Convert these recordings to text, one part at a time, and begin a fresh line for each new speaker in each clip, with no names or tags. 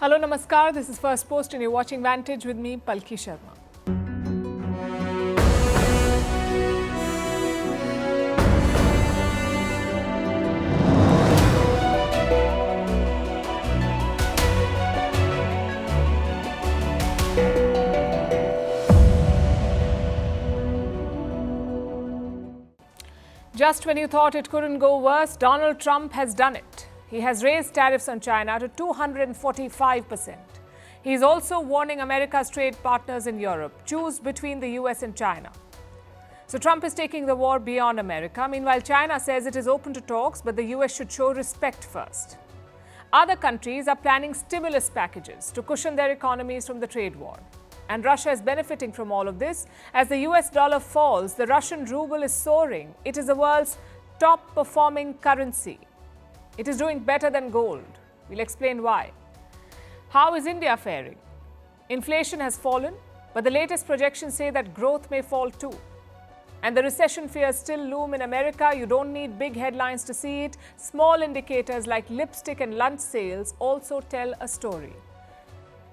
Hello, Namaskar. This is Firstpost and you're watching Vantage with me, Palki Sharma. Just when you thought it couldn't go worse, Donald Trump has done it. He has raised tariffs on China to 245%. He is also warning America's trade partners in Europe, choose between the US and China. So Trump is taking the war beyond America. Meanwhile, China says it is open to talks, but the US should show respect first. Other countries are planning stimulus packages to cushion their economies from the trade war. And Russia is benefiting from all of this. As the US dollar falls, the Russian ruble is soaring. It is the world's top performing currency. It is doing better than gold. We'll explain why. How is India faring? Inflation has fallen, but the latest projections say that growth may fall too. And the recession fears still loom in America. You don't need big headlines to see it. Small indicators like lipstick and lunch sales also tell a story.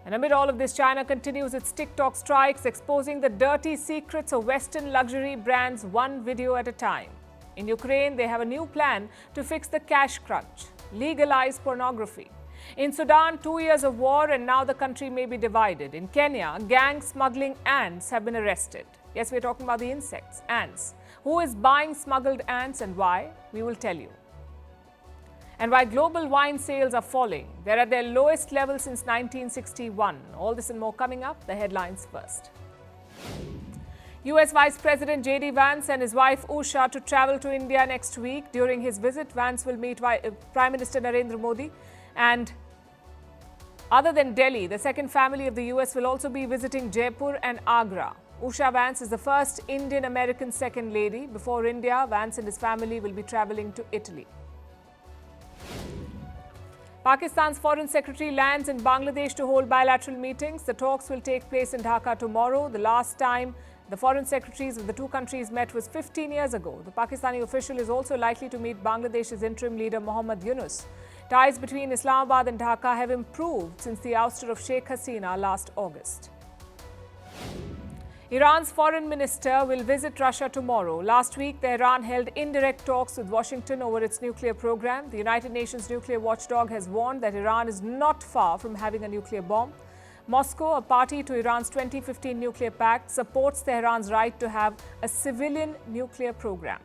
And amid all of this, China continues its TikTok strikes, exposing the dirty secrets of Western luxury brands one video at a time. In Ukraine, they have a new plan to fix the cash crunch, legalize pornography. In Sudan, 2 years of war and now the country may be divided. In Kenya, gang smuggling ants have been arrested. Yes, we're talking about the insects, ants. Who is buying smuggled ants and why? We will tell you. And why global wine sales are falling. They're at their lowest level since 1961. All this and more coming up. The headlines first. US Vice President J.D. Vance and his wife Usha to travel to India next week. During his visit, Vance will meet Prime Minister Narendra Modi. And other than Delhi, the second family of the US will also be visiting Jaipur and Agra. Usha Vance is the first Indian-American second lady. Before India, Vance and his family will be traveling to Italy. Pakistan's Foreign Secretary lands in Bangladesh to hold bilateral meetings. The talks will take place in Dhaka tomorrow. The last time the foreign secretaries of the two countries met was 15 years ago. The Pakistani official is also likely to meet Bangladesh's interim leader Mohammad Yunus. Ties between Islamabad and Dhaka have improved since the ouster of Sheikh Hasina last August. Iran's foreign minister will visit Russia tomorrow. Last week, Tehran held indirect talks with Washington over its nuclear program. The United Nations nuclear watchdog has warned that Iran is not far from having a nuclear bomb. Moscow, a party to Iran's 2015 nuclear pact, supports Tehran's right to have a civilian nuclear program.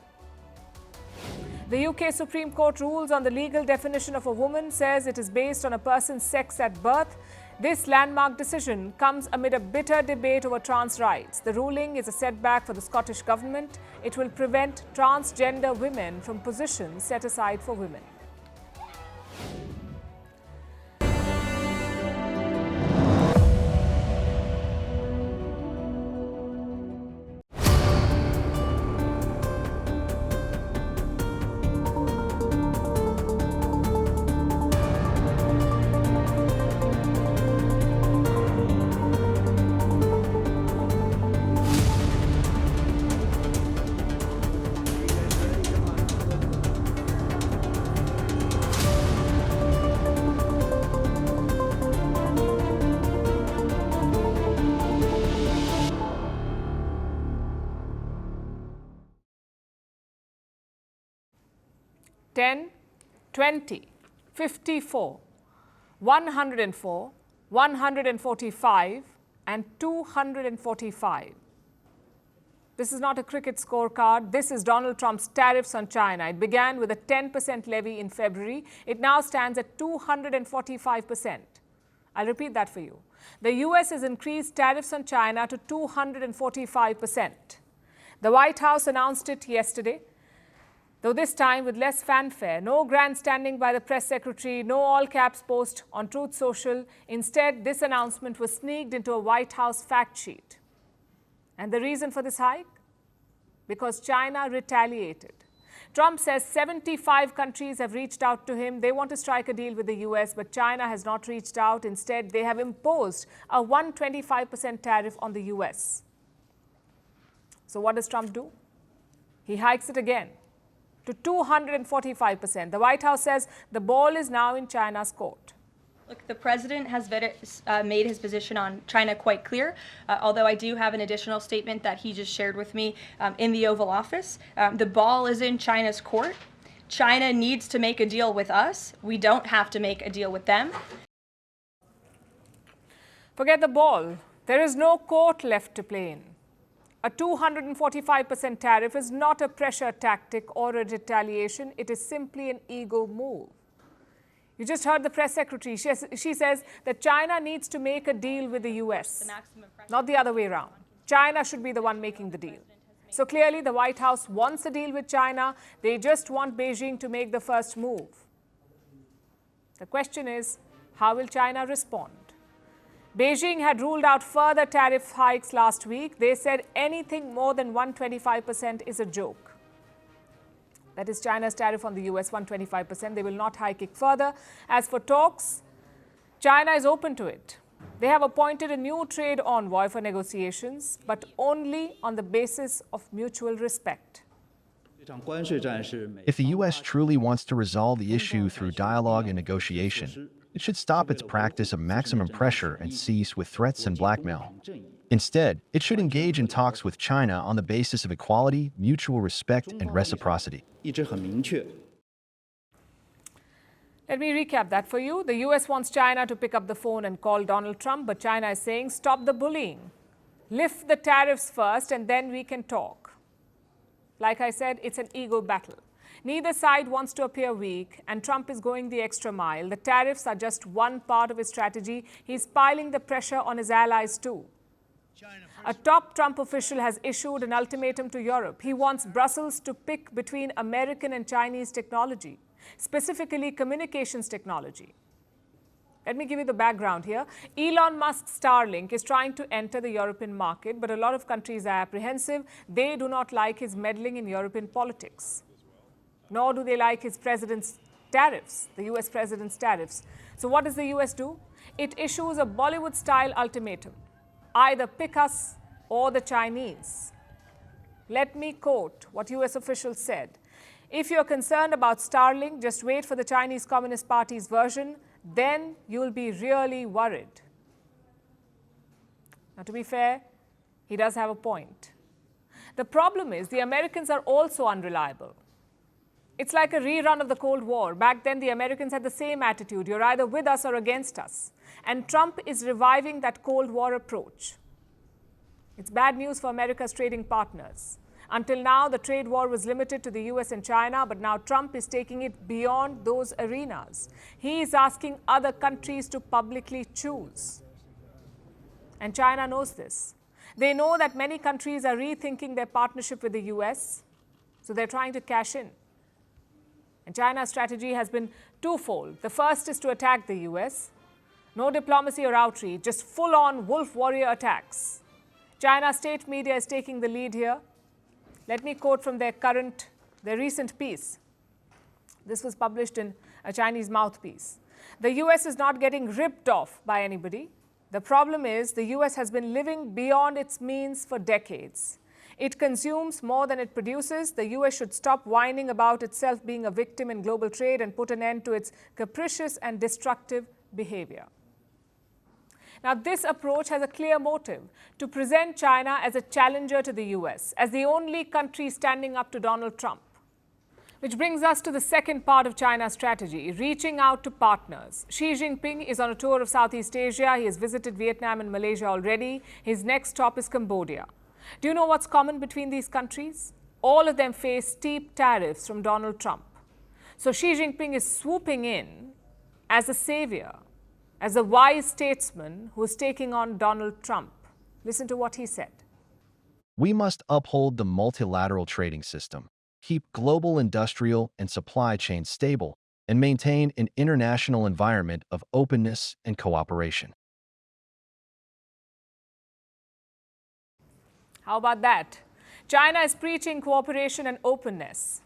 The UK Supreme Court rules on the legal definition of a woman, says it is based on a person's sex at birth. This landmark decision comes amid a bitter debate over trans rights. The ruling is a setback for the Scottish government. It will prevent transgender women from positions set aside for women. $10, $20, $54, $104, $145, and $245. This is not a cricket scorecard. This is Donald Trump's tariffs on China. It began with a 10% levy in February. It now stands at 245%. I'll repeat that for you. The US has increased tariffs on China to 245%. The White House announced it yesterday, though this time with less fanfare. No grandstanding by the press secretary, no all-caps post on Truth Social. Instead, this announcement was sneaked into a White House fact sheet. And the reason for this hike? Because China retaliated. Trump says 75 countries have reached out to him. They want to strike a deal with the US, but China has not reached out. Instead, they have imposed a 125% tariff on the US. So what does Trump do? He hikes it again to 245%. The White House says the ball is now in China's court.
Look, the president has made his position on China quite clear, although I do have an additional statement that he just shared with me in the Oval Office. The ball is in China's court. China needs to make a deal with us. We don't have to make a deal with them.
Forget the ball. There is no court left to play in. A 245% tariff is not a pressure tactic or a retaliation. It is simply an ego move. You just heard the press secretary. She says that China needs to make a deal with the US, not the other way around. China should be the one making the deal. So clearly the White House wants a deal with China. They just want Beijing to make the first move. The question is, how will China respond? Beijing had ruled out further tariff hikes last week. They said anything more than 125% is a joke. That is China's tariff on the US, 125%. They will not hike it further. As for talks, China is open to it. They have appointed a new trade envoy for negotiations, but only on the basis of mutual respect.
If the U.S. truly wants to resolve the issue through dialogue and negotiation, it should stop its practice of maximum pressure and cease with threats and blackmail. Instead, it should engage in talks with China on the basis of equality, mutual respect, and reciprocity.
Let me recap that for you. The US wants China to pick up the phone and call Donald Trump, but China is saying, stop the bullying. Lift the tariffs first, and then we can talk. Like I said, it's an ego battle. Neither side wants to appear weak, and Trump is going the extra mile. The tariffs are just one part of his strategy. He's piling the pressure on his allies too. A top Trump official has issued an ultimatum to Europe. He wants Brussels to pick between American and Chinese technology, specifically communications technology. Let me give you the background here. Elon Musk's Starlink is trying to enter the European market, but a lot of countries are apprehensive. They do not like his meddling in European politics, nor do they like his president's tariffs, the US president's tariffs. So what does the US do? It issues a Bollywood-style ultimatum. Either pick us or the Chinese. Let me quote what US officials said. If you're concerned about Starlink, just wait for the Chinese Communist Party's version, then you'll be really worried. Now, to be fair, he does have a point. The problem is the Americans are also unreliable. It's like a rerun of the Cold War. Back then, the Americans had the same attitude. You're either with us or against us. And Trump is reviving that Cold War approach. It's bad news for America's trading partners. Until now, the trade war was limited to the US and China, but now Trump is taking it beyond those arenas. He is asking other countries to publicly choose. And China knows this. They know that many countries are rethinking their partnership with the US, so they're trying to cash in. And China's strategy has been twofold. The first is to attack the US. No diplomacy or outreach, just full-on wolf warrior attacks. China's state media is taking the lead here. Let me quote from their recent piece. This was published in a Chinese mouthpiece. The US is not getting ripped off by anybody. The problem is the US has been living beyond its means for decades. It consumes more than it produces. The US should stop whining about itself being a victim in global trade and put an end to its capricious and destructive behavior. Now, this approach has a clear motive: to present China as a challenger to the US, as the only country standing up to Donald Trump. Which brings us to the second part of China's strategy, reaching out to partners. Xi Jinping is on a tour of Southeast Asia. He has visited Vietnam and Malaysia already. His next stop is Cambodia. Do you know what's common between these countries? All of them face steep tariffs from Donald Trump. So Xi Jinping is swooping in as a savior, as a wise statesman who is taking on Donald Trump. Listen to what he said.
We must uphold the multilateral trading system, keep global industrial and supply chains stable, and maintain an international environment of openness and cooperation.
How about that? China is preaching cooperation and openness.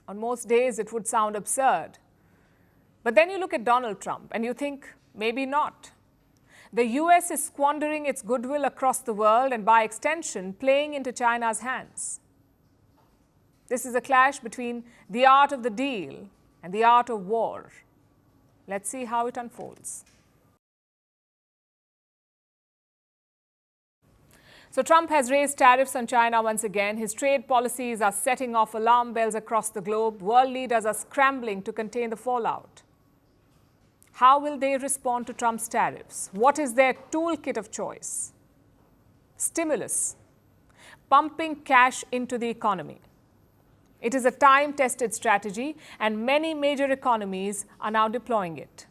On most days, it would sound absurd. But then you look at Donald Trump and you think, maybe not. The US is squandering its goodwill across the world and by extension, playing into China's hands. This is a clash between the art of the deal and the art of war. Let's see how it unfolds. So Trump has raised tariffs on China once again. His trade policies are setting off alarm bells across the globe. World leaders are scrambling to contain the fallout. How will they respond to Trump's tariffs? What is their toolkit of choice? Stimulus, pumping cash into the economy. It is a time-tested strategy, and many major economies are now deploying it,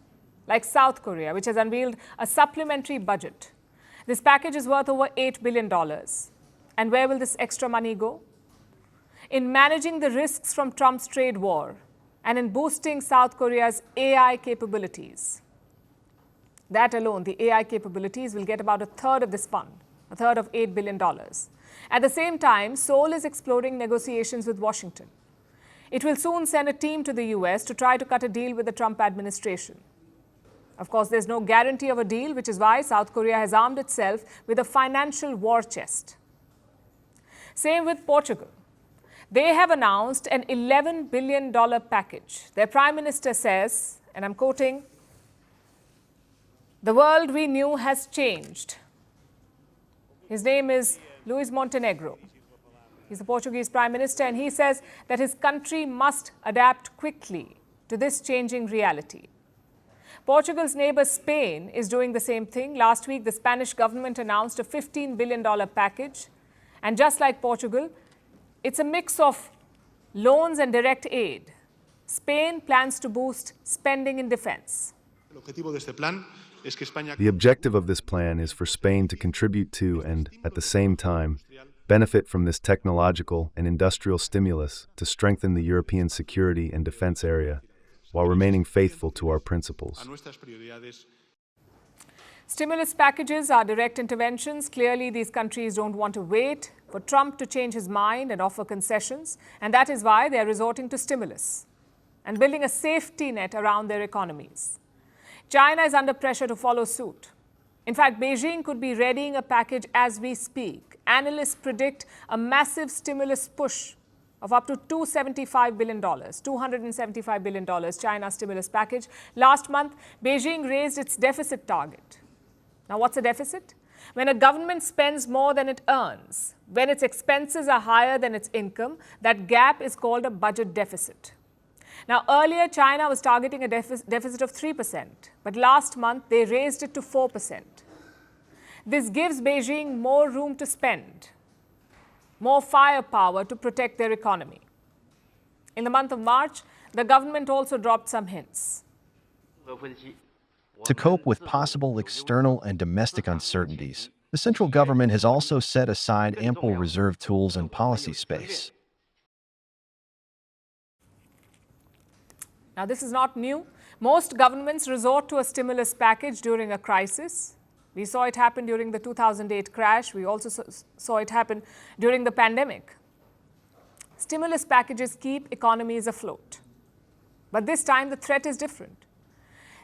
like South Korea, which has unveiled a supplementary budget. This package is worth over $8 billion. And where will this extra money go? In managing the risks from Trump's trade war and in boosting South Korea's AI capabilities. That alone, the AI capabilities, will get about a third of this fund, a third of $8 billion. At the same time, Seoul is exploring negotiations with Washington. It will soon send a team to the US to try to cut a deal with the Trump administration. Of course, there's no guarantee of a deal, which is why South Korea has armed itself with a financial war chest. Same with Portugal. They have announced an $11 billion package. Their prime minister says, and I'm quoting, "The world we knew has changed." His name is Luis Montenegro. He's the Portuguese prime minister, and he says that his country must adapt quickly to this changing reality. Portugal's neighbor Spain is doing the same thing. Last week, the Spanish government announced a $15 billion package. And just like Portugal, it's a mix of loans and direct aid. Spain plans to boost spending in defense.
The objective of this plan is for Spain to contribute to and, at the same time, benefit from this technological and industrial stimulus to strengthen the European security and defense area, while remaining faithful to our principles.
Stimulus packages are direct interventions. Clearly, these countries don't want to wait for Trump to change his mind and offer concessions, and that is why they are resorting to stimulus and building a safety net around their economies. China is under pressure to follow suit. In fact, Beijing could be readying a package as we speak. Analysts predict a massive stimulus push of up to $275 billion, $275 billion China stimulus package. Last month, Beijing raised its deficit target. Now, what's a deficit? When a government spends more than it earns, when its expenses are higher than its income, that gap is called a budget deficit. Now, earlier, China was targeting a deficit of 3%, but last month, they raised it to 4%. This gives Beijing more room to spend, more firepower to protect their economy. In the month of March, the government also dropped some hints.
To cope with possible external and domestic uncertainties, the central government has also set aside ample reserve tools and policy space.
Now, this is not new. Most governments resort to a stimulus package during a crisis. We saw it happen during the 2008 crash. We also saw it happen during the pandemic. Stimulus packages keep economies afloat. But this time, the threat is different.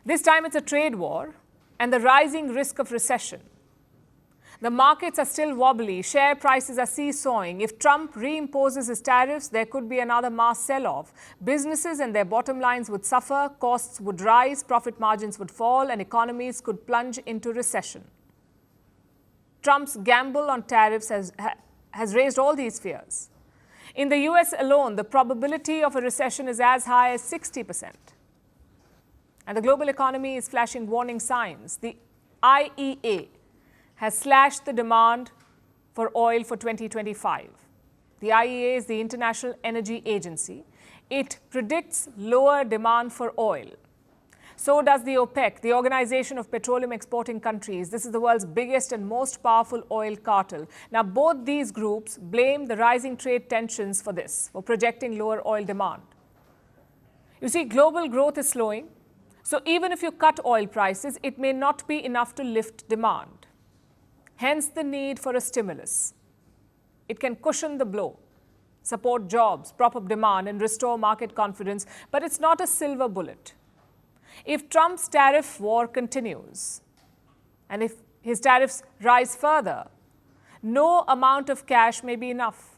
This time, it's a trade war and the rising risk of recession. The markets are still wobbly. Share prices are seesawing. If Trump reimposes his tariffs, there could be another mass sell-off. Businesses and their bottom lines would suffer, costs would rise, profit margins would fall, and economies could plunge into recession. Trump's gamble on tariffs has raised all these fears. In the US alone, the probability of a recession is as high as 60%. And the global economy is flashing warning signs. The IEA has slashed the demand for oil for 2025. The IEA is the International Energy Agency. It predicts lower demand for oil. So does the OPEC, the Organization of Petroleum Exporting Countries. This is the world's biggest and most powerful oil cartel. Now, both these groups blame the rising trade tensions for this, for projecting lower oil demand. You see, global growth is slowing. So even if you cut oil prices, it may not be enough to lift demand. Hence the need for a stimulus. It can cushion the blow, support jobs, prop up demand, and restore market confidence, but it's not a silver bullet. If Trump's tariff war continues, and if his tariffs rise further, no amount of cash may be enough.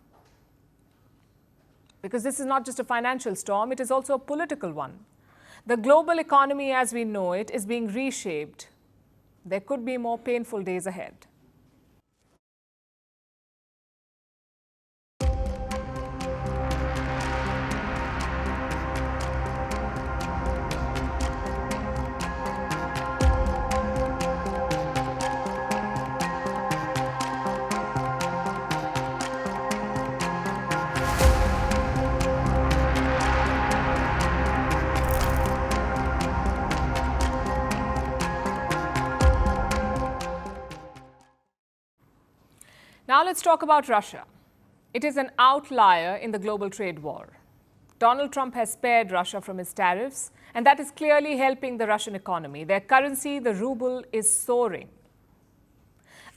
Because this is not just a financial storm, it is also a political one. The global economy as we know it is being reshaped. There could be more painful days ahead. Now let's talk about Russia. It is an outlier in the global trade war. Donald Trump has spared Russia from his tariffs, and that is clearly helping the Russian economy. Their currency, the ruble, is soaring.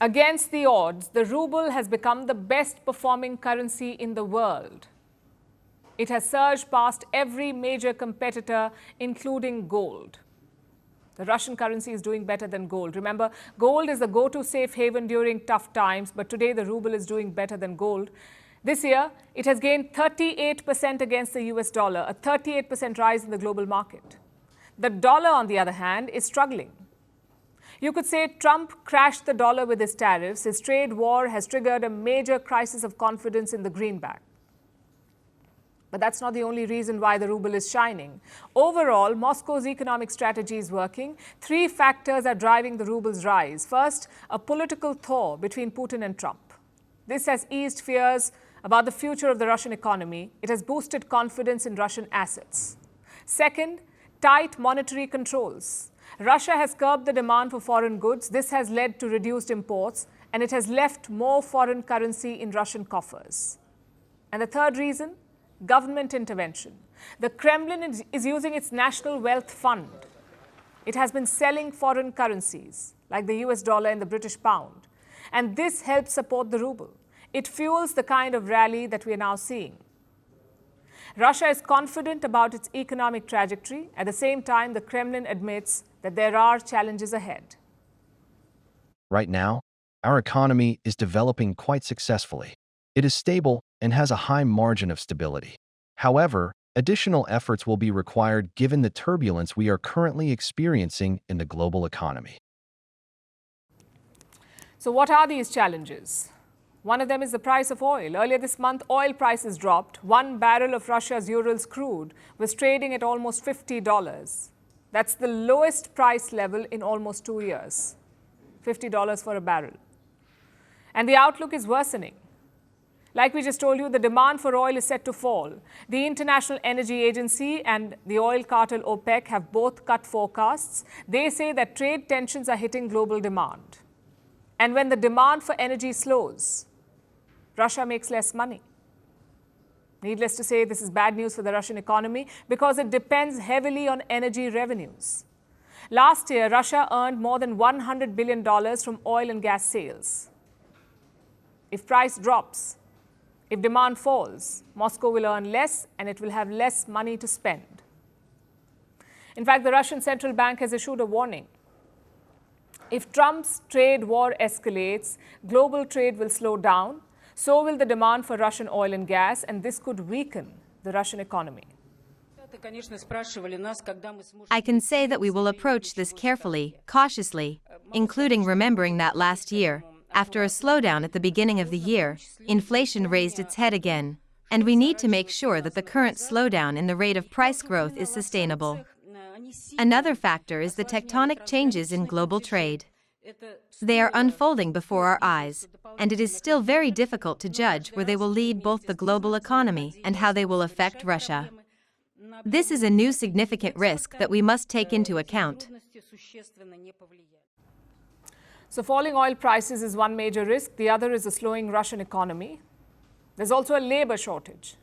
Against the odds, the ruble has become the best performing currency in the world. It has surged past every major competitor, including gold. The Russian currency is doing better than gold. Remember, gold is the go-to safe haven during tough times, but today the ruble is doing better than gold. This year, it has gained 38% against the US dollar, a 38% rise in the global market. The dollar, on the other hand, is struggling. You could say Trump crashed the dollar with his tariffs. His trade war has triggered a major crisis of confidence in the greenback. But that's not the only reason why the ruble is shining. Overall, Moscow's economic strategy is working. Three factors are driving the ruble's rise. First, a political thaw between Putin and Trump. This has eased fears about the future of the Russian economy. It has boosted confidence in Russian assets. Second, tight monetary controls. Russia has curbed the demand for foreign goods. This has led to reduced imports, and it has left more foreign currency in Russian coffers. And the third reason, government intervention. The Kremlin is using its national wealth fund. It has been selling foreign currencies, like the US dollar and the British pound. And this helps support the ruble. It fuels the kind of rally that we are now seeing. Russia is confident about its economic trajectory. At the same time, the Kremlin admits that there are challenges ahead.
Right now, our economy is developing quite successfully. It is stable and has a high margin of stability. However, additional efforts will be required given the turbulence we are currently experiencing in the global economy.
So what are these challenges? One of them is the price of oil. Earlier this month, oil prices dropped. 1 barrel of Russia's Urals crude was trading at almost $50. That's the lowest price level in almost 2 years. $50 for a barrel. And the outlook is worsening. Like we just told you, the demand for oil is set to fall. The International Energy Agency and the oil cartel OPEC have both cut forecasts. They say that trade tensions are hitting global demand. And when the demand for energy slows, Russia makes less money. Needless to say, this is bad news for the Russian economy because it depends heavily on energy revenues. Last year, Russia earned more than $100 billion from oil and gas sales. If price drops, if demand falls, Moscow will earn less and it will have less money to spend. In fact, the Russian central bank has issued a warning. If Trump's trade war escalates, global trade will slow down. So will the demand for Russian oil and gas, and this could weaken the Russian economy.
I can say that we will approach this carefully, cautiously, including remembering that last year, after a slowdown at the beginning of the year, inflation raised its head again, and we need to make sure that the current slowdown in the rate of price growth is sustainable. Another factor is the tectonic changes in global trade. They are unfolding before our eyes, and it is still very difficult to judge where they will lead both the global economy and how they will affect Russia. This is a new significant risk that we must take into account.
So falling oil prices is one major risk. The other is a slowing Russian economy. There's also a labor shortage.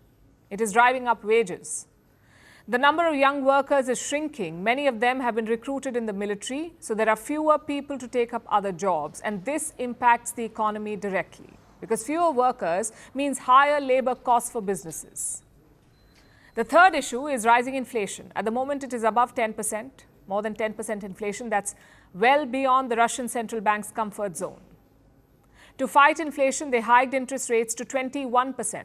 It is driving up wages. The number of young workers is shrinking. Many of them have been recruited in the military, so there are fewer people to take up other jobs. And this impacts the economy directly because fewer workers means higher labor costs for businesses. The third issue is rising inflation. At the moment, it is above 10%, more than 10% inflation. That's well beyond the Russian central bank's comfort zone. To fight inflation, they hiked interest rates to 21%.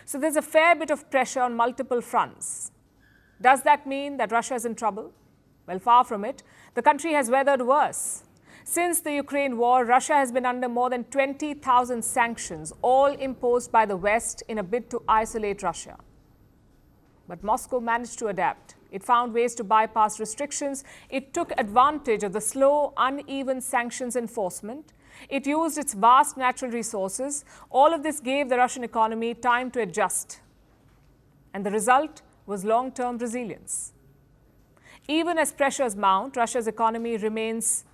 So there's a fair bit of pressure on multiple fronts. Does that mean that Russia is in trouble? Well, far from it. The country has weathered worse. Since the Ukraine war, Russia has been under more than 20,000 sanctions, all imposed by the West in a bid to isolate Russia. But Moscow managed to adapt. It found ways to bypass restrictions. It took advantage of the slow, uneven sanctions enforcement. It used its vast natural resources. All of this gave the Russian economy time to adjust. And the result was long-term resilience. Even as pressures mount, Russia's economy remains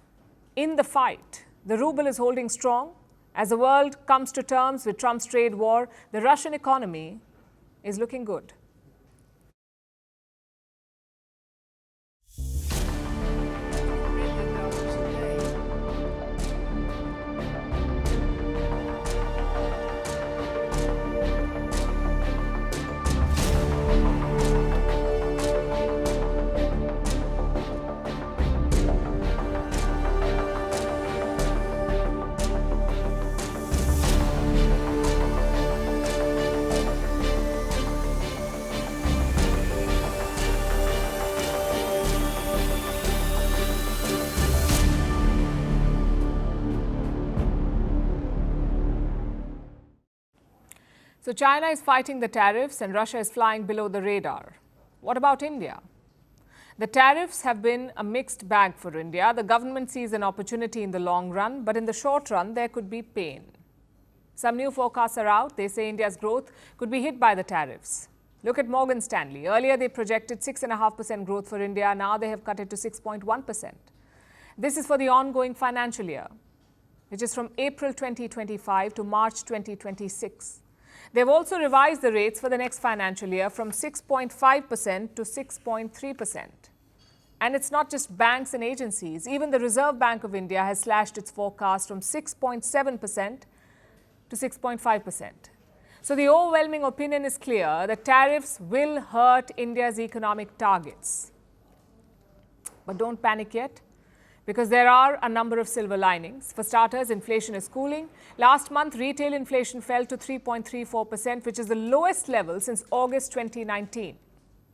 in the fight. The ruble is holding strong. As the world comes to terms with Trump's trade war, the Russian economy is looking good. So China is fighting the tariffs and Russia is flying below the radar. What about India? The tariffs have been a mixed bag for India. The government sees an opportunity in the long run, but in the short run, there could be pain. Some new forecasts are out. They say India's growth could be hit by the tariffs. Look at Morgan Stanley. Earlier, they projected 6.5% growth for India. Now they have cut it to 6.1%. This is for the ongoing financial year, which is from April 2025 to March 2026. They've also revised the rates for the next financial year from 6.5% to 6.3%. And it's not just banks and agencies. Even the Reserve Bank of India has slashed its forecast from 6.7% to 6.5%. So the overwhelming opinion is clear that tariffs will hurt India's economic targets. But don't panic yet, because there are a number of silver linings. For starters, inflation is cooling. Last month, retail inflation fell to 3.34%, which is the lowest level since August 2019.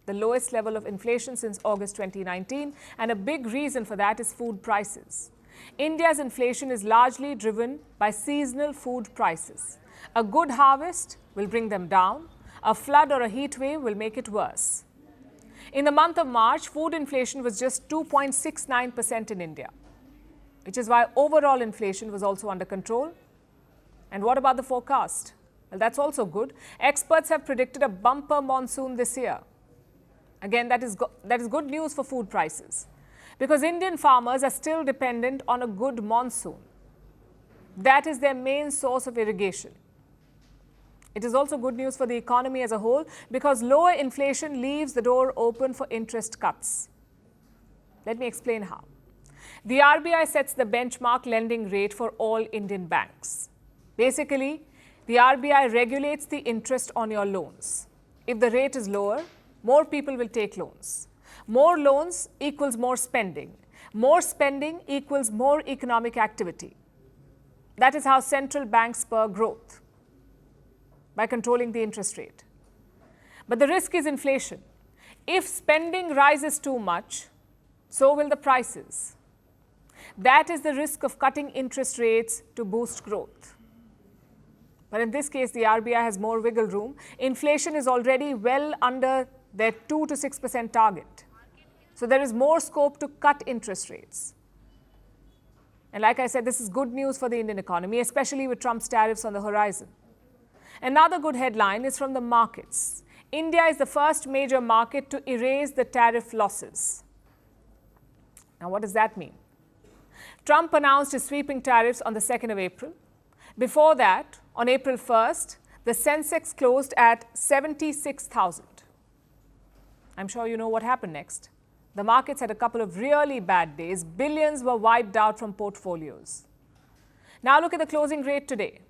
The lowest level of inflation since August 2019. And a big reason for that is food prices. India's inflation is largely driven by seasonal food prices. A good harvest will bring them down. A flood or a heat wave will make it worse. In the month of March, food inflation was just 2.69% in India, which is why overall inflation was also under control. And what about the forecast? Well, that's also good. Experts have predicted a bumper monsoon this year. Again, that is good news for food prices, because Indian farmers are still dependent on a good monsoon. That is their main source of irrigation. It is also good news for the economy as a whole, because lower inflation leaves the door open for interest cuts. Let me explain how. The RBI sets the benchmark lending rate for all Indian banks. Basically, the RBI regulates the interest on your loans. If the rate is lower, more people will take loans. More loans equals more spending. More spending equals more economic activity. That is how central banks spur growth, by controlling the interest rate. But the risk is inflation. If spending rises too much, so will the prices. That is the risk of cutting interest rates to boost growth. But in this case, the RBI has more wiggle room. Inflation is already well under their 2 to 6% target. So there is more scope to cut interest rates. And like I said, this is good news for the Indian economy, especially with Trump's tariffs on the horizon. Another good headline is from the markets. India is the first major market to erase the tariff losses. Now, what does that mean? Trump announced his sweeping tariffs on the 2nd of April. Before that, on April 1st, the Sensex closed at 76,000. I'm sure you know what happened next. The markets had a couple of really bad days. Billions were wiped out from portfolios. Now look at the closing rate today.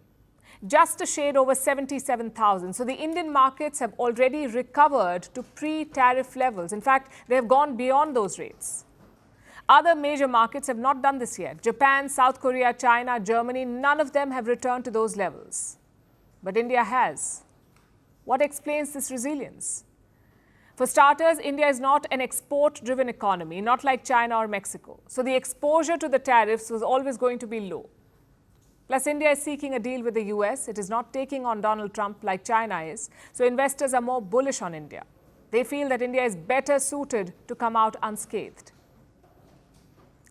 Just a shade over 77,000. So the Indian markets have already recovered to pre-tariff levels. In fact, they have gone beyond those rates. Other major markets have not done this yet. Japan, South Korea, China, Germany, none of them have returned to those levels. But India has. What explains this resilience? For starters, India is not an export-driven economy, not like China or Mexico. So the exposure to the tariffs was always going to be low. Plus, India is seeking a deal with the US. It is not taking on Donald Trump like China is. So investors are more bullish on India. They feel that India is better suited to come out unscathed.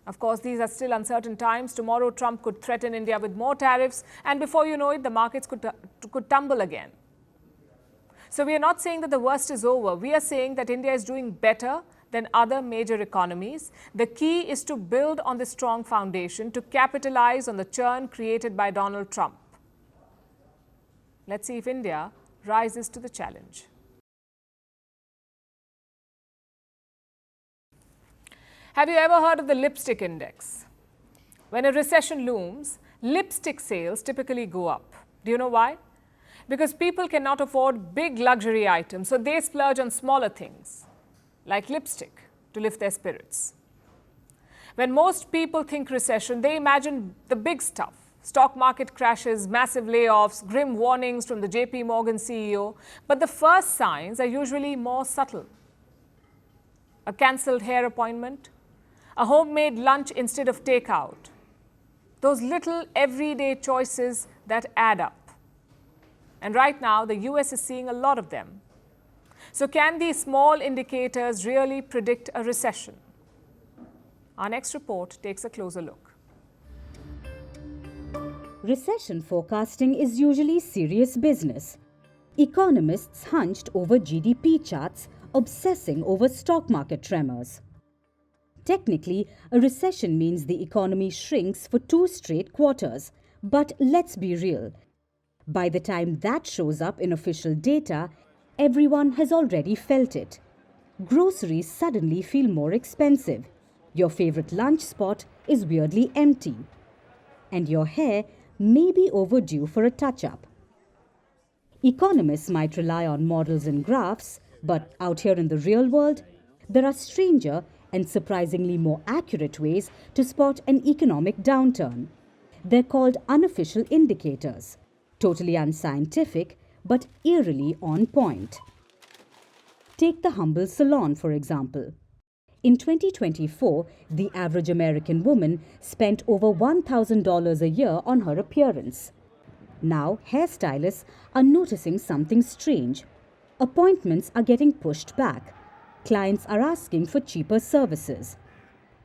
Of course, these are still uncertain times. Tomorrow, Trump could threaten India with more tariffs, and before you know it, the markets could tumble again. So we are not saying that the worst is over. We are saying that India is doing better than other major economies. The key is to build on this strong foundation to capitalize on the churn created by Donald Trump. Let's see if India rises to the challenge. Have you ever heard of the lipstick index? When a recession looms, lipstick sales typically go up. Do you know why? Because people cannot afford big luxury items, so they splurge on smaller things, like lipstick, to lift their spirits. When most people think recession, they imagine the big stuff. Stock market crashes, massive layoffs, grim warnings from the JP Morgan CEO. But the first signs are usually more subtle. A cancelled hair appointment, a homemade lunch instead of takeout. Those little everyday choices that add up. And right now, the US is seeing a lot of them. So can these small indicators really predict a recession? Our next report takes a closer look.
Recession forecasting is usually serious business. Economists hunched over GDP charts, obsessing over stock market tremors. Technically, a recession means the economy shrinks for 2 straight quarters. But let's be real. By the time that shows up in official data, everyone has already felt it. Groceries suddenly feel more expensive. Your favorite lunch spot is weirdly empty. And your hair may be overdue for a touch-up. Economists might rely on models and graphs, but out here in the real world, there are stranger and surprisingly more accurate ways to spot an economic downturn. They're called unofficial indicators. Totally unscientific, but eerily on point. Take the humble salon, for example. In 2024, the average American woman spent over $1,000 a year on her appearance. Now, hairstylists are noticing something strange. Appointments are getting pushed back. Clients are asking for cheaper services.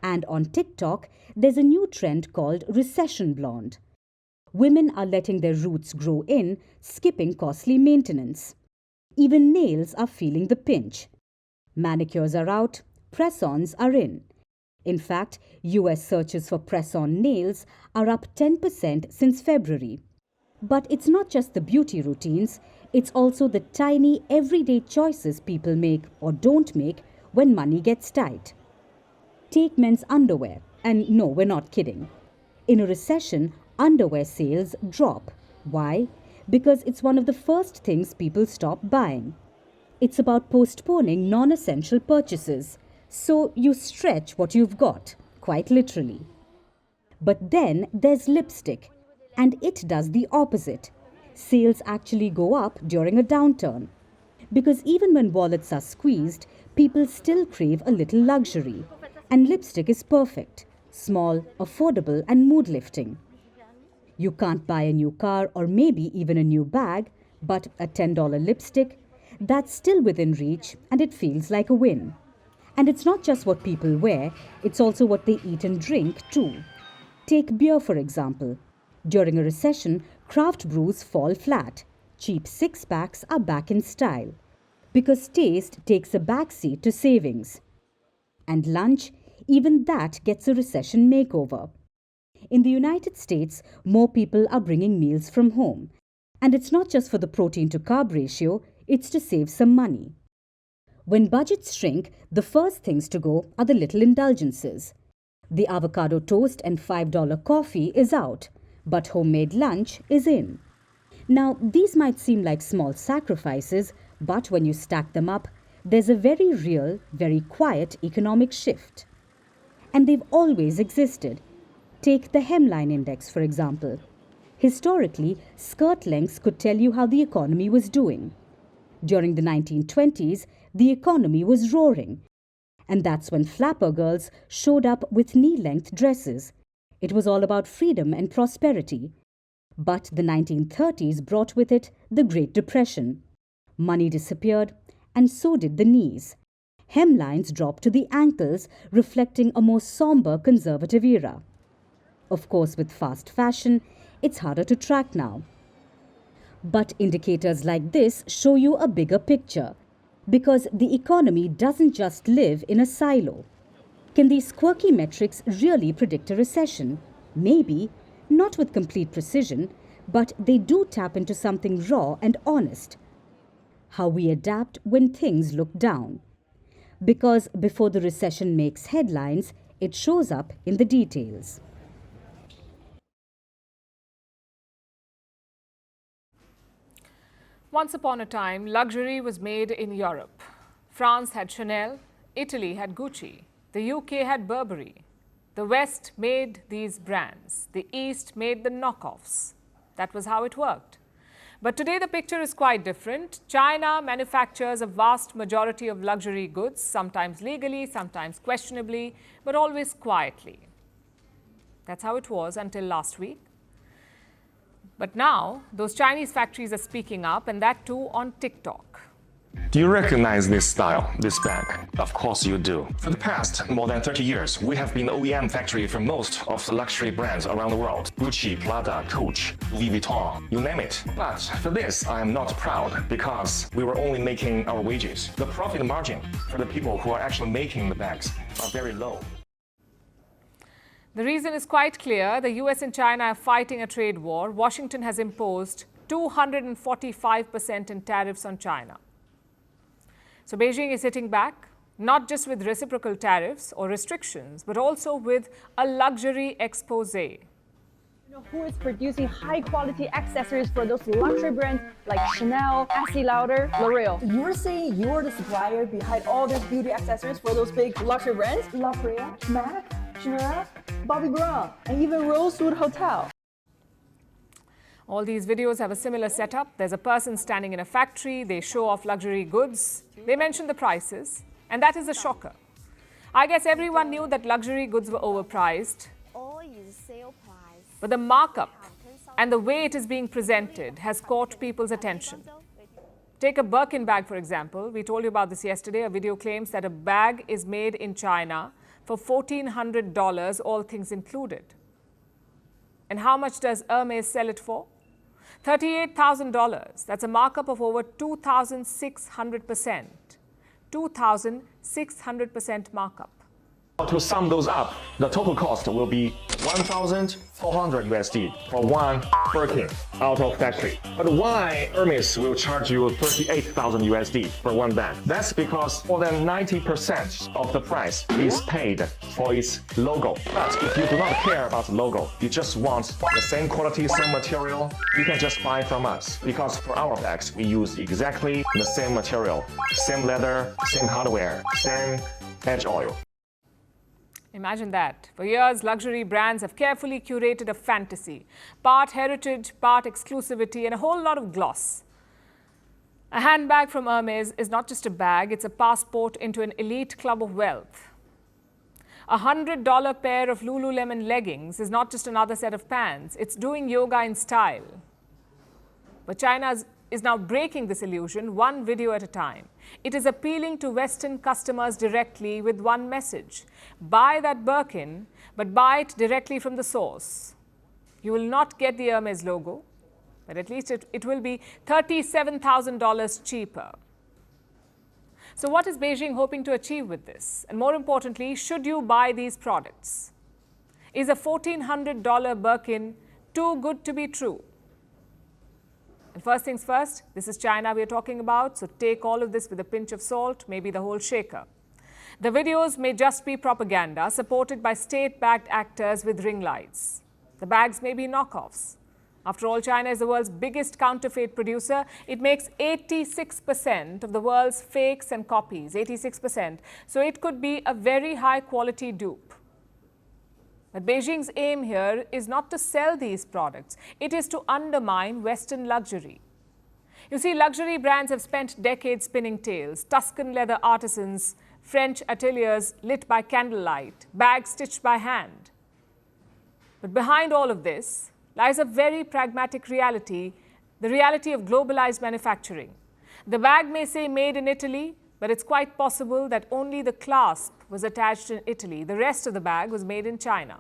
And on TikTok, there's a new trend called Recession Blonde. Women are letting their roots grow in, skipping costly maintenance. Even nails are feeling the pinch. Manicures are out, press-ons are in. In fact, US searches for press-on nails are up 10% since February. But it's not just the beauty routines, it's also the tiny everyday choices people make or don't make when money gets tight. Take men's underwear, and no, we're not kidding. In a recession, underwear sales drop. Why? Because it's one of the first things people stop buying. It's about postponing non-essential purchases. So you stretch what you've got, quite literally. But then there's lipstick, and it does the opposite. Sales actually go up during a downturn. Because even when wallets are squeezed, people still crave a little luxury. And lipstick is perfect. Small, affordable, and mood-lifting. You can't buy a new car or maybe even a new bag, but a $10 lipstick, that's still within reach and it feels like a win. And it's not just what people wear, it's also what they eat and drink too. Take beer, for example. During a recession, craft brews fall flat. Cheap six-packs are back in style. Because taste takes a backseat to savings. And lunch, even that gets a recession makeover. In the United States, more people are bringing meals from home. And it's not just for the protein to carb ratio, it's to save some money. When budgets shrink, the first things to go are the little indulgences. The avocado toast and $5 coffee is out, but homemade lunch is in. Now, these might seem like small sacrifices, but when you stack them up, there's a very real, very quiet economic shift. And they've always existed. Take the hemline index, for example. Historically, skirt lengths could tell you how the economy was doing. During the 1920s, the economy was roaring. And that's when flapper girls showed up with knee-length dresses. It was all about freedom and prosperity. But the 1930s brought with it the Great Depression. Money disappeared, and so did the knees. Hemlines dropped to the ankles, reflecting a more somber conservative era. Of course, with fast fashion, it's harder to track now. But indicators like this show you a bigger picture, because the economy doesn't just live in a silo. Can these quirky metrics really predict a recession? Maybe, not with complete precision, but they do tap into something raw and honest. How we adapt when things look down. Because before the recession makes headlines, it shows up in the details.
Once upon a time, luxury was made in Europe. France had Chanel, Italy had Gucci, the UK had Burberry. The West made these brands. The East made the knockoffs. That was how it worked. But today the picture is quite different. China manufactures a vast majority of luxury goods, sometimes legally, sometimes questionably, but always quietly. That's how it was until last week. But now, those Chinese factories are speaking up, and that too on TikTok.
Do you recognize this style, this bag? Of course you do. For the past more than 30 years, we have been the OEM factory for most of the luxury brands around the world. Gucci, Prada, Coach, Louis Vuitton, you name it. But for this, I am not proud because we were only making our wages. The profit margin for the people who are actually making the bags are very low.
The reason is quite clear. The US and China are fighting a trade war. Washington has imposed 245% in tariffs on China. So Beijing is sitting back, not just with reciprocal tariffs or restrictions, but also with a luxury expose.
You know who is producing high-quality accessories for those luxury brands like Chanel, Estee Lauder, L'Oreal?
You're saying you're the supplier behind all these beauty accessories for those big luxury brands? La Brea, MAC, Chanel, Bobbi Brown, and even Rosewood Hotel.
All these videos have a similar setup. There's a person standing in a factory. They show off luxury goods. They mention the prices. And that is a shocker. I guess everyone knew that luxury goods were overpriced. But the markup and the way it is being presented has caught people's attention. Take a Birkin bag, for example. We told you about this yesterday. A video claims that a bag is made in China for $1,400, all things included. And how much does Hermes sell it for? $38,000. That's a markup of over 2,600%. 2,600% markup.
To sum those up, the total cost will be $1,400 USD for one Birkin out of factory. But why Hermes will charge you 38,000 USD for one bag? That's because more than 90% of the price is paid for its logo. But if you do not care about the logo, you just want the same quality, same material, you can just buy from us. Because for our bags, we use exactly the same material, same leather, same hardware, same edge oil.
Imagine that. For years, luxury brands have carefully curated a fantasy. Part heritage, part exclusivity, and a whole lot of gloss. A handbag from Hermes is not just a bag, it's a passport into an elite club of wealth. A $100 pair of Lululemon leggings is not just another set of pants, it's doing yoga in style. But China is now breaking this illusion one video at a time. It is appealing to Western customers directly with one message. Buy that Birkin, but buy it directly from the source. You will not get the Hermes logo, but at least it will be $37,000 cheaper. So what is Beijing hoping to achieve with this? And more importantly, should you buy these products? Is a $1,400 Birkin too good to be true? And first things first, this is China we are talking about, so take all of this with a pinch of salt, maybe the whole shaker. The videos may just be propaganda supported by state-backed actors with ring lights. The bags may be knockoffs. After all, China is the world's biggest counterfeit producer. It makes 86% of the world's fakes and copies, 86%. So it could be a very high-quality dupe. But Beijing's aim here is not to sell these products. It is to undermine Western luxury. You see, luxury brands have spent decades spinning tales. Tuscan leather artisans, French ateliers lit by candlelight, bags stitched by hand. But behind all of this lies a very pragmatic reality, the reality of globalized manufacturing. The bag may say made in Italy, but it's quite possible that only the clasp was attached in Italy. The rest of the bag was made in China.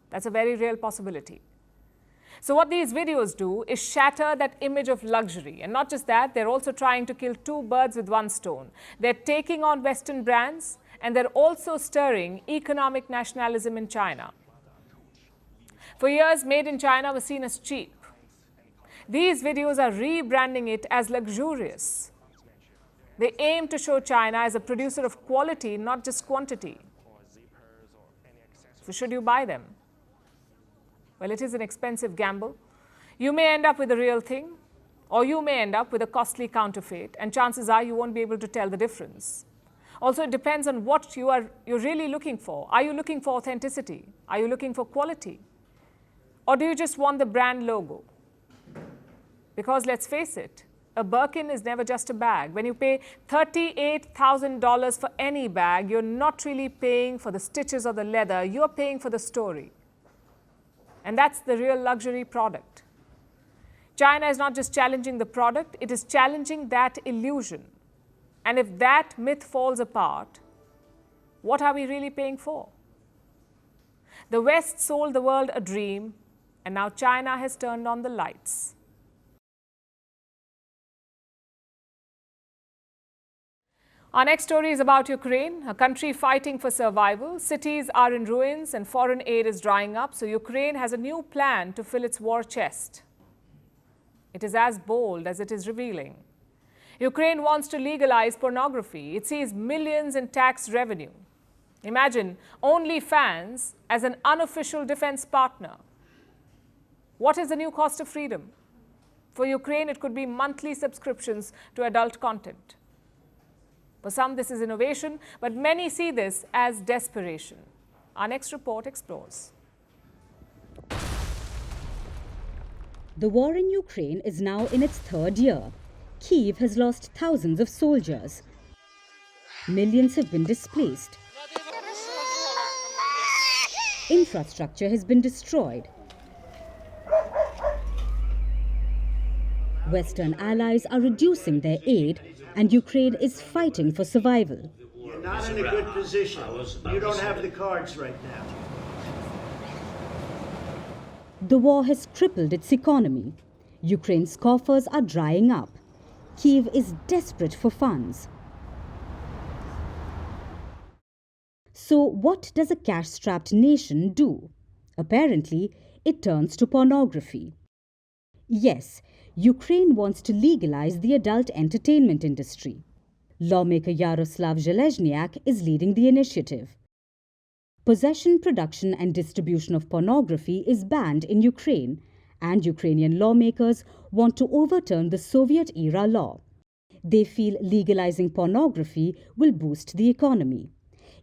That's a very real possibility. So what these videos do is shatter that image of luxury. And not just that, they're also trying to kill two birds with one stone. They're taking on Western brands, and they're also stirring economic nationalism in China. For years, made in China was seen as cheap. These videos are rebranding it as luxurious. They aim to show China as a producer of quality, not just quantity. So should you buy them? Well, it is an expensive gamble. You may end up with the real thing, or you may end up with a costly counterfeit, and chances are you won't be able to tell the difference. Also, it depends on what you're really looking for. Are you looking for authenticity? Are you looking for quality? Or do you just want the brand logo? Because let's face it, a Birkin is never just a bag. When you pay $38,000 for any bag, you're not really paying for the stitches or the leather, you're paying for the story. And that's the real luxury product. China is not just challenging the product, it is challenging that illusion. And if that myth falls apart, what are we really paying for? The West sold the world a dream, and now China has turned on the lights. Our next story is about Ukraine, a country fighting for survival. Cities are in ruins and foreign aid is drying up, so Ukraine has a new plan to fill its war chest. It is as bold as it is revealing. Ukraine wants to legalize pornography. It sees millions in tax revenue. Imagine OnlyFans as an unofficial defense partner. What is the new cost of freedom? For Ukraine, it could be monthly subscriptions to adult content. For some, this is innovation, but many see this as desperation. Our next report explores.
The war in Ukraine is now in its third year. Kyiv has lost thousands of soldiers. Millions have been displaced. Infrastructure has been destroyed. Western allies are reducing their aid, and Ukraine is fighting for survival.
You're not in a good position. You don't have the cards right now.
The war has crippled its economy. Ukraine's coffers are drying up. Kyiv is desperate for funds. So what does a cash-strapped nation do? Apparently, it turns to pornography. Yes, Ukraine wants to legalize the adult entertainment industry. Lawmaker Yaroslav Zhelezniak is leading the initiative. Possession, production and distribution of pornography is banned in Ukraine, and Ukrainian lawmakers want to overturn the Soviet-era law. They feel legalizing pornography will boost the economy.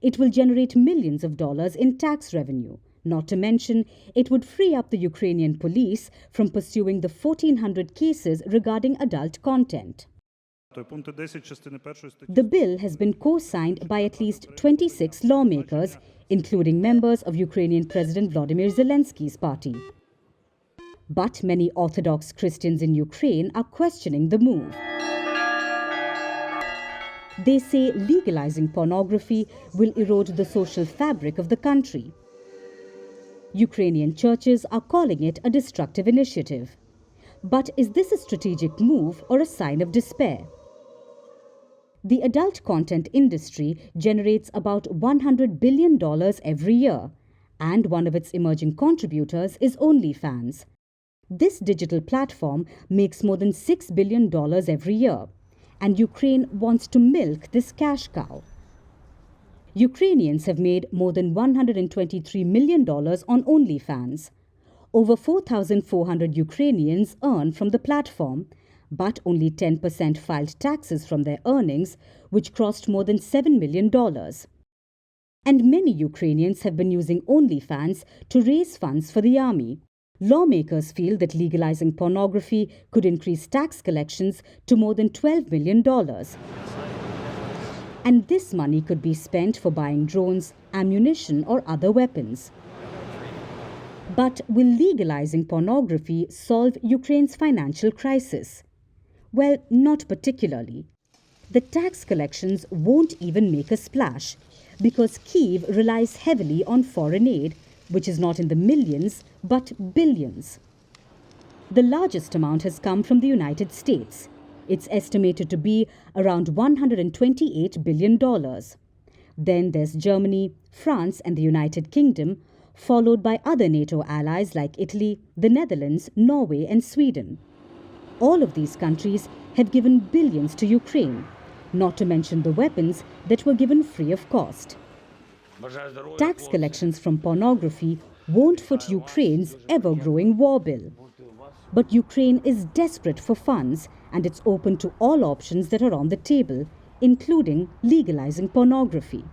It will generate millions of dollars in tax revenue. Not to mention, it would free up the Ukrainian police from pursuing the 1,400 cases regarding adult content. The bill has been co-signed by at least 26 lawmakers, including members of Ukrainian President Volodymyr Zelensky's party. But many Orthodox Christians in Ukraine are questioning the move. They say legalizing pornography will erode the social fabric of the country. Ukrainian churches are calling it a destructive initiative. But is this a strategic move or a sign of despair? The adult content industry generates about $100 billion every year, and one of its emerging contributors is OnlyFans. This digital platform makes more than $6 billion every year, and Ukraine wants to milk this cash cow. Ukrainians have made more than $123 million on OnlyFans. Over 4,400 Ukrainians earn from the platform, but only 10% filed taxes from their earnings, which crossed more than $7 million. And many Ukrainians have been using OnlyFans to raise funds for the army. Lawmakers feel that legalizing pornography could increase tax collections to more than $12 million. And this money could be spent for buying drones, ammunition, or other weapons. But will legalizing pornography solve Ukraine's financial crisis? Well, not particularly. The tax collections won't even make a splash because Kyiv relies heavily on foreign aid, which is not in the millions but billions. The largest amount has come from the United States. It's estimated to be around $128 billion. Then there's Germany, France, and the United Kingdom, followed by other NATO allies like Italy, the Netherlands, Norway, and Sweden. All of these countries have given billions to Ukraine, not to mention the weapons that were given free of cost. Tax collections from pornography won't foot Ukraine's ever-growing war bill. But Ukraine is desperate for funds, and it's open to all options that are on the table, including legalizing pornography.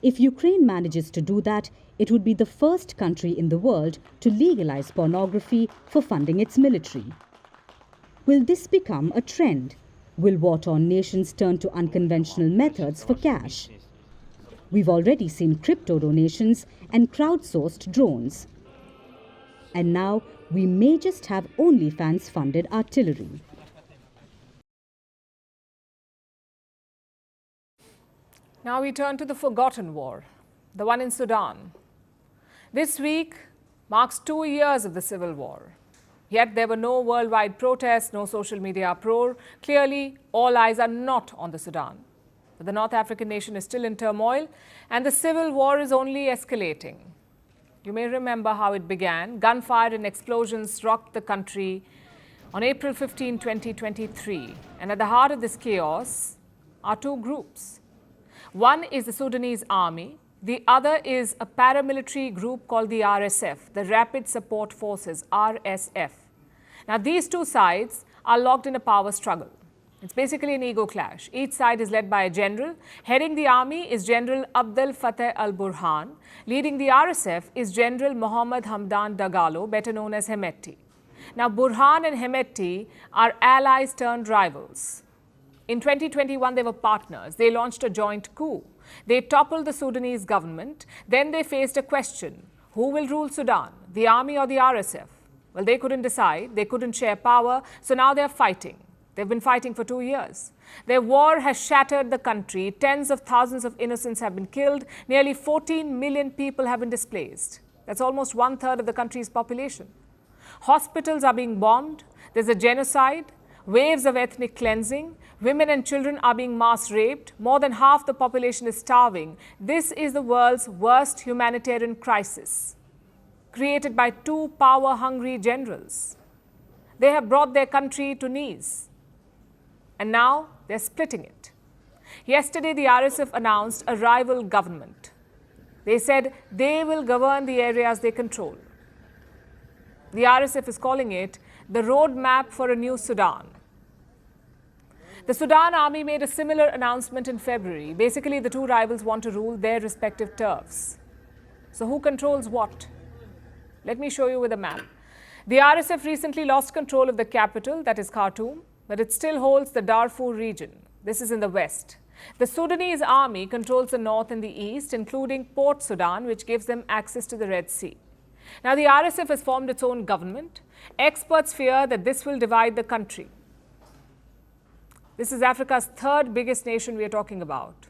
If Ukraine manages to do that, it would be the first country in the world to legalize pornography for funding its military. Will this become a trend? Will war-torn nations turn to unconventional methods for cash? We've already seen crypto donations and crowdsourced drones. And now we may just have OnlyFans-funded artillery.
Now we turn to the forgotten war, the one in Sudan. This week marks 2 years of the civil war. Yet there were no worldwide protests, no social media uproar. Clearly, all eyes are not on the Sudan. But the North African nation is still in turmoil, and the civil war is only escalating. You may remember how it began. Gunfire and explosions rocked the country on April 15, 2023. And at the heart of this chaos are two groups. One is the Sudanese army. The other is a paramilitary group called the RSF, the Rapid Support Forces, RSF. Now, these two sides are locked in a power struggle. It's basically an ego clash. Each side is led by a general. Heading the army is General Abdel Fattah al-Burhan. Leading the RSF is General Mohammed Hamdan Dagalo, better known as Hemeti. Now, Burhan and Hemeti are allies turned rivals. In 2021, they were partners. They launched a joint coup. They toppled the Sudanese government. Then they faced a question: who will rule Sudan, the army or the RSF? Well, they couldn't decide. They couldn't share power. So now they're fighting. They've been fighting for 2 years. Their war has shattered the country. Tens of thousands of innocents have been killed. Nearly 14 million people have been displaced. That's almost 1/3 of the country's population. Hospitals are being bombed. There's a genocide. Waves of ethnic cleansing. Women and children are being mass raped. More than half the population is starving. This is the world's worst humanitarian crisis, created by two power-hungry generals. They have brought their country to knees. And now they're splitting it. Yesterday, the RSF announced a rival government. They said they will govern the areas they control. The RSF is calling it the roadmap for a new Sudan. The Sudan army made a similar announcement in February. Basically, the two rivals want to rule their respective turfs. So who controls what? Let me show you with a map. The RSF recently lost control of the capital, that is Khartoum, but it still holds the Darfur region. This is in the west. The Sudanese army controls the north and the east, including Port Sudan, which gives them access to the Red Sea. Now, the RSF has formed its own government. Experts fear that this will divide the country. This is Africa's third biggest nation we are talking about.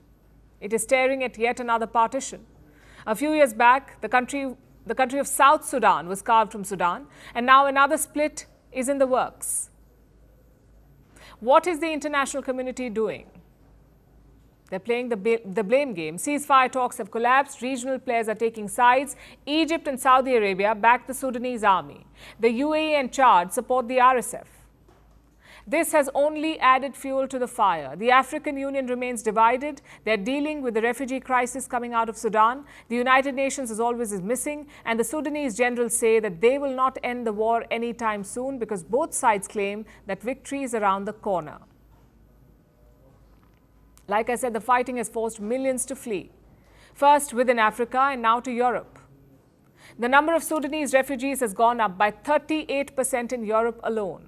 It is staring at yet another partition. A few years back, the country of South Sudan was carved from Sudan, and now another split is in the works. What is the international community doing? They're playing the blame game. Ceasefire talks have collapsed. Regional players are taking sides. Egypt and Saudi Arabia back the Sudanese army. The UAE and Chad support the RSF. This has only added fuel to the fire. The African Union remains divided. They're dealing with the refugee crisis coming out of Sudan. The United Nations, as always, is missing. And the Sudanese generals say that they will not end the war anytime soon because both sides claim that victory is around the corner. Like I said, the fighting has forced millions to flee. First within Africa and now to Europe. The number of Sudanese refugees has gone up by 38% in Europe alone.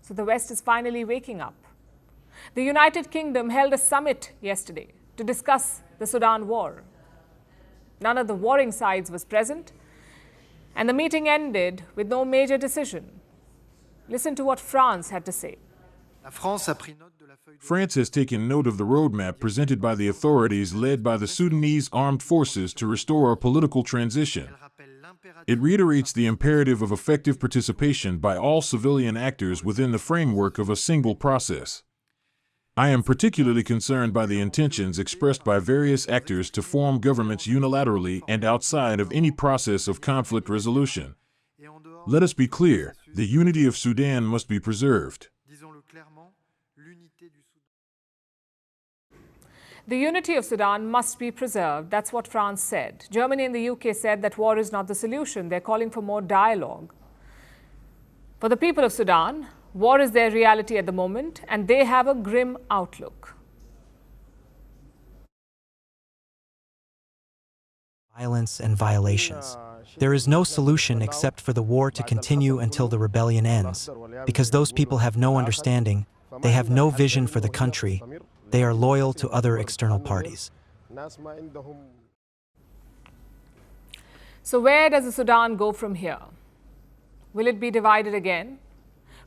So the West is finally waking up. The United Kingdom held a summit yesterday to discuss the Sudan war. None of the warring sides was present, and the meeting ended with no major decision. Listen to what France had to say.
France has taken note of the roadmap presented by the authorities led by the Sudanese armed forces to restore a political transition. It reiterates the imperative of effective participation by all civilian actors within the framework of a single process. I am particularly concerned by the intentions expressed by various actors to form governments unilaterally and outside of any process of conflict resolution. Let us be clear, the unity of Sudan must be preserved.
The unity of Sudan must be preserved. That's what France said. Germany and the UK said that war is not the solution. They're calling for more dialogue. For the people of Sudan, war is their reality at the moment, and they have a grim outlook.
Violence and violations. There is no solution except for the war to continue until the rebellion ends, because those people have no understanding, they have no vision for the country, they are loyal to other external parties.
So where does the Sudan go from here? Will it be divided again?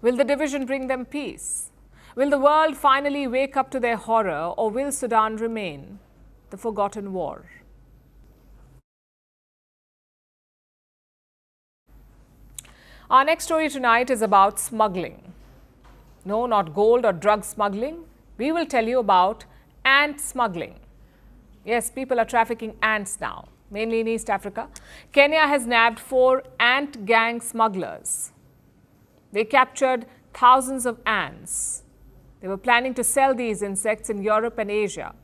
Will the division bring them peace? Will the world finally wake up to their horror, or will Sudan remain the forgotten war? Our next story tonight is about smuggling. No, not gold or drug smuggling. We will tell you about ant smuggling. Yes, people are trafficking ants now, mainly in East Africa. Kenya has nabbed 4 ant gang smugglers. They captured thousands of ants. They were planning to sell these insects in Europe and Asia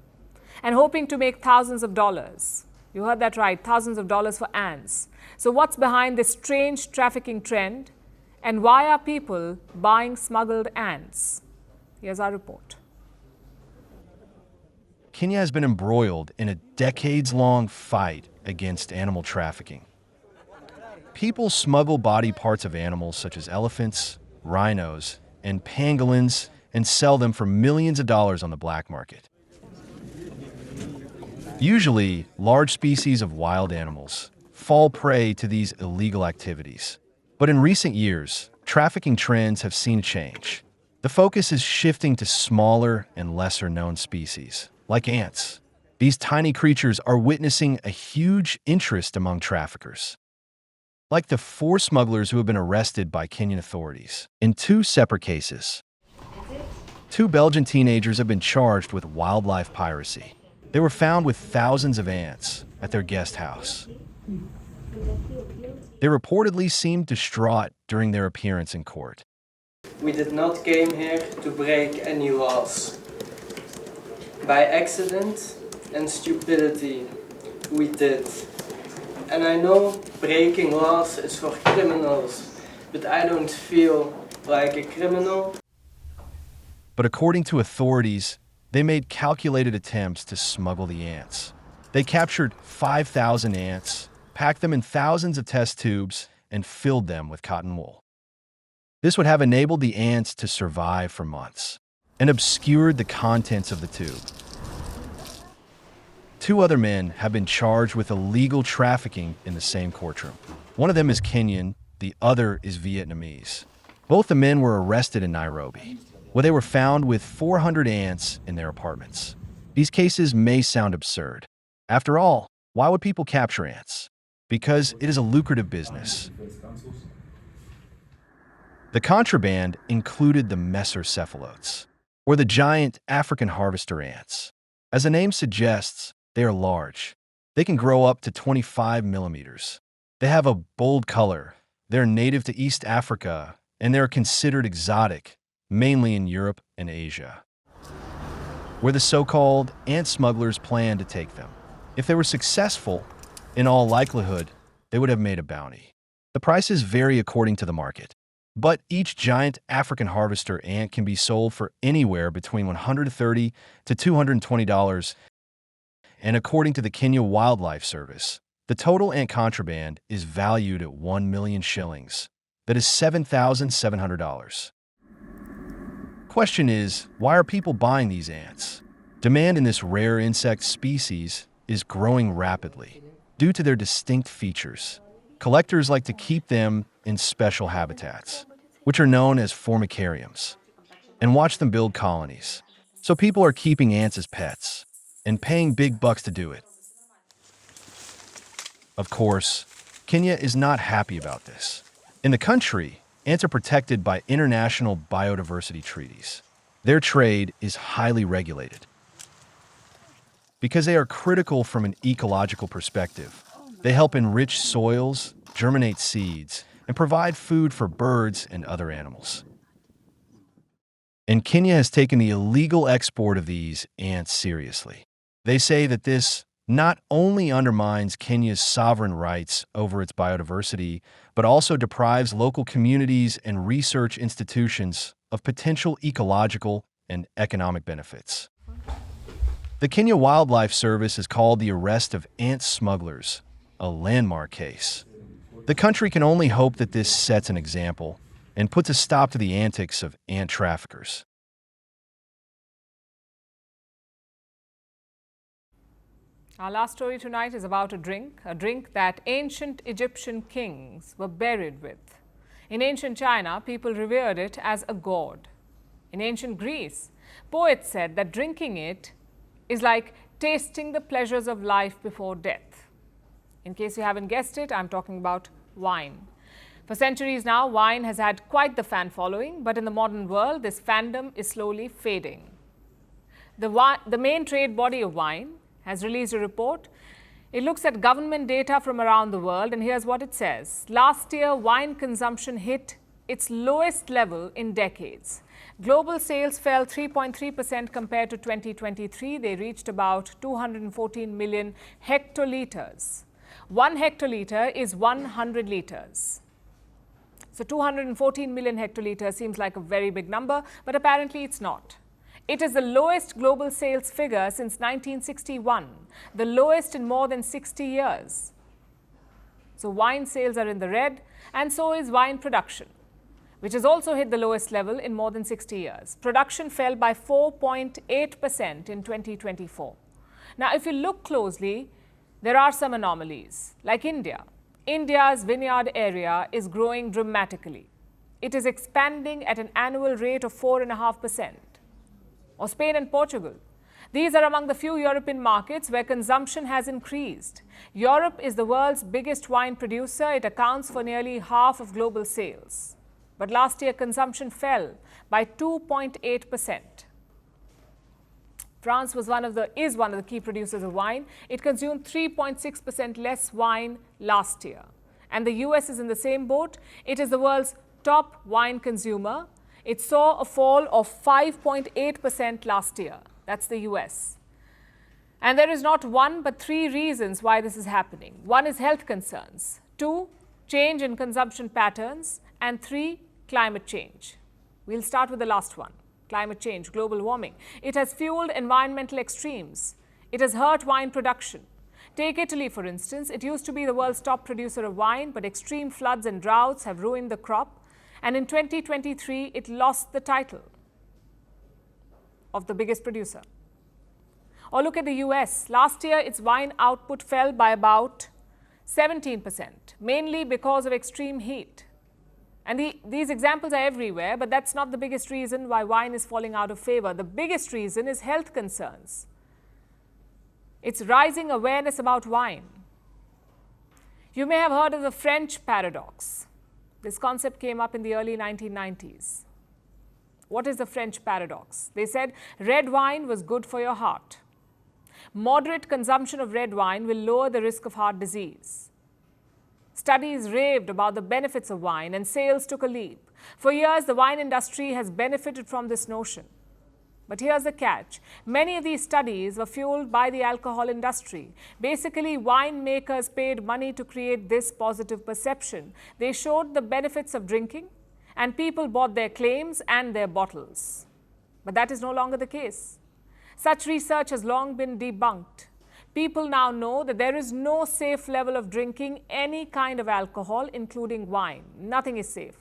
and hoping to make thousands of dollars. You heard that right, thousands of dollars for ants. So what's behind this strange trafficking trend, and why are people buying smuggled ants? Here's our report.
Kenya has been embroiled in a decades-long fight against animal trafficking. People smuggle body parts of animals such as elephants, rhinos, and pangolins and sell them for millions of dollars on the black market. Usually, large species of wild animals fall prey to these illegal activities. But in recent years, trafficking trends have seen a change. The focus is shifting to smaller and lesser-known species, like ants. These tiny creatures are witnessing a huge interest among traffickers. Like the 4 smugglers who have been arrested by Kenyan authorities in 2 separate cases. 2 Belgian teenagers have been charged with wildlife piracy. They were found with thousands of ants at their guest house. They reportedly seemed distraught during their appearance in court.
We did not came here to break any laws. By accident and stupidity, we did. And I know breaking laws is for criminals, but I don't feel like a criminal.
But according to authorities, they made calculated attempts to smuggle the ants. They captured 5,000 ants, packed them in thousands of test tubes, and filled them with cotton wool. This would have enabled the ants to survive for months and obscured the contents of the tube. 2 other men have been charged with illegal trafficking in the same courtroom. One of them is Kenyan, the other is Vietnamese. Both the men were arrested in Nairobi, where they were found with 400 ants in their apartments. These cases may sound absurd. After all, why would people capture ants? Because it is a lucrative business. The contraband included the mesocephalotes, or the giant African harvester ants. As the name suggests, they are large. They can grow up to 25 millimeters. They have a bold color. They're native to East Africa, and they're considered exotic, mainly in Europe and Asia, where the so-called ant smugglers plan to take them. If they were successful, in all likelihood, they would have made a bounty. The prices vary according to the market, but each giant African harvester ant can be sold for anywhere between $130 to $220, and according to the Kenya Wildlife Service, The total ant contraband is valued at 1 million shillings. That is $7,700. Question is, why are people buying these ants? Demand in this rare insect species is growing rapidly due to their distinct features. Collectors like to keep them in special habitats, which are known as formicariums, and watch them build colonies. So people are keeping ants as pets and paying big bucks to do it. Of course, Kenya is not happy about this. In the country, ants are protected by international biodiversity treaties. Their trade is highly regulated. Because they are critical from an ecological perspective, they help enrich soils, germinate seeds, and provide food for birds and other animals. And Kenya has taken the illegal export of these ants seriously. They say that this not only undermines Kenya's sovereign rights over its biodiversity, but also deprives local communities and research institutions of potential ecological and economic benefits. The Kenya Wildlife Service has called the arrest of ant smugglers a landmark case. The country can only hope that this sets an example and puts a stop to the antics of ant traffickers.
Our last story tonight is about a drink that ancient Egyptian kings were buried with. In ancient China, people revered it as a god. In ancient Greece, poets said that drinking it is like tasting the pleasures of life before death. In case you haven't guessed it, I'm talking about wine. For centuries now, wine has had quite the fan following, but in the modern world, this fandom is slowly fading. The main trade body of wine has released a report. It looks at government data from around the world, and here's what it says. Last year, wine consumption hit its lowest level in decades. Global sales fell 3.3% compared to 2023. They reached about 214 million hectoliters. 1 hectoliter is 100 liters. So 214 million hectoliters seems like a very big number, but apparently it's not. It is the lowest global sales figure since 1961, the lowest in more than 60 years. So wine sales are in the red, and so is wine production, which has also hit the lowest level in more than 60 years. Production fell by 4.8% in 2024. Now, if you look closely, there are some anomalies, like India. India's vineyard area is growing dramatically. It is expanding at an annual rate of 4.5%. Or Spain and Portugal. These are among the few European markets where consumption has increased. Europe is the world's biggest wine producer. It accounts for nearly half of global sales. But last year, consumption fell by 2.8%. France is one of the key producers of wine. It consumed 3.6% less wine last year. And the US is in the same boat. It is the world's top wine consumer. It saw a fall of 5.8% last year. That's the US. And there is not one but 3 reasons why this is happening. 1 is health concerns. 2, change in consumption patterns. And 3, climate change. We'll start with the last one. Climate change, global warming. It has fueled environmental extremes. It has hurt wine production. Take Italy, for instance. It used to be the world's top producer of wine, but extreme floods and droughts have ruined the crop. And in 2023, it lost the title of the biggest producer. Or look at the US. Last year, its wine output fell by about 17%, mainly because of extreme heat. And these examples are everywhere, but that's not the biggest reason why wine is falling out of favor. The biggest reason is health concerns. It's rising awareness about wine. You may have heard of the French paradox. This concept came up in the early 1990s. What is the French paradox? They said red wine was good for your heart. Moderate consumption of red wine will lower the risk of heart disease. Studies raved about the benefits of wine and sales took a leap. For years, the wine industry has benefited from this notion. But here's the catch. Many of these studies were fueled by the alcohol industry. Basically, winemakers paid money to create this positive perception. They showed the benefits of drinking, and people bought their claims and their bottles. But that is no longer the case. Such research has long been debunked. People now know that there is no safe level of drinking any kind of alcohol, including wine. Nothing is safe.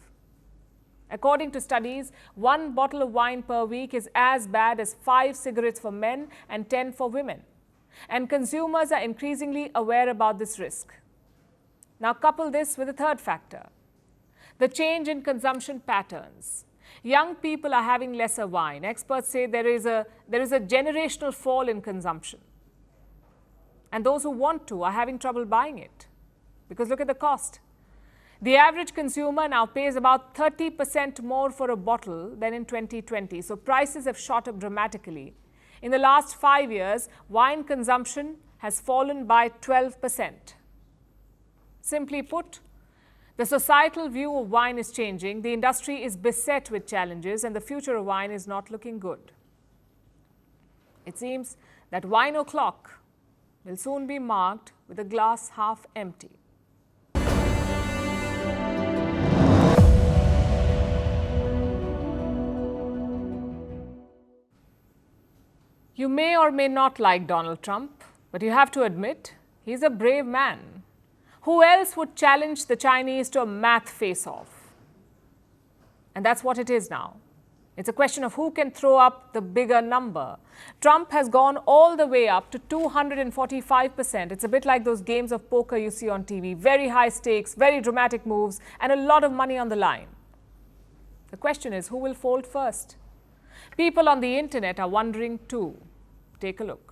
According to studies, 1 bottle of wine per week is as bad as 5 cigarettes for men and 10 for women. And consumers are increasingly aware about this risk. Now couple this with a third factor, the change in consumption patterns. Young people are having lesser wine. Experts say there is a generational fall in consumption. And those who want to are having trouble buying it. Because look at the cost. The average consumer now pays about 30% more for a bottle than in 2020. So prices have shot up dramatically. In the last 5 years, wine consumption has fallen by 12%. Simply put, the societal view of wine is changing, the industry is beset with challenges, and the future of wine is not looking good. It seems that wine o'clock will soon be marked with a glass half empty. You may or may not like Donald Trump, but you have to admit he's a brave man. Who else would challenge the Chinese to a math face-off? And that's what it is now. It's a question of who can throw up the bigger number. Trump has gone all the way up to 245%. It's a bit like those games of poker you see on TV. Very high stakes, very dramatic moves, and a lot of money on the line. The question is, who will fold first? People on the internet are wondering too. Take a look.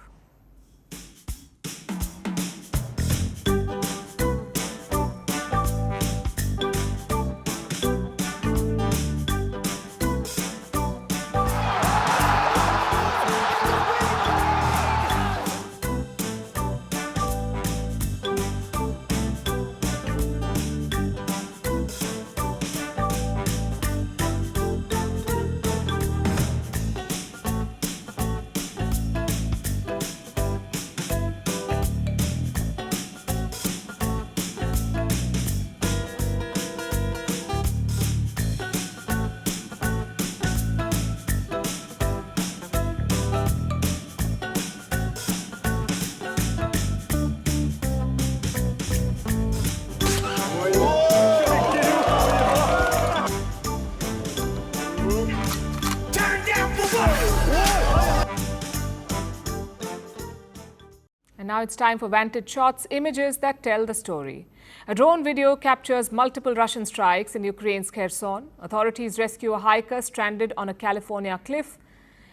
Now it's time for Vantage shots, images that tell the story. A drone video captures multiple Russian strikes in Ukraine's Kherson. Authorities rescue a hiker stranded on a California cliff.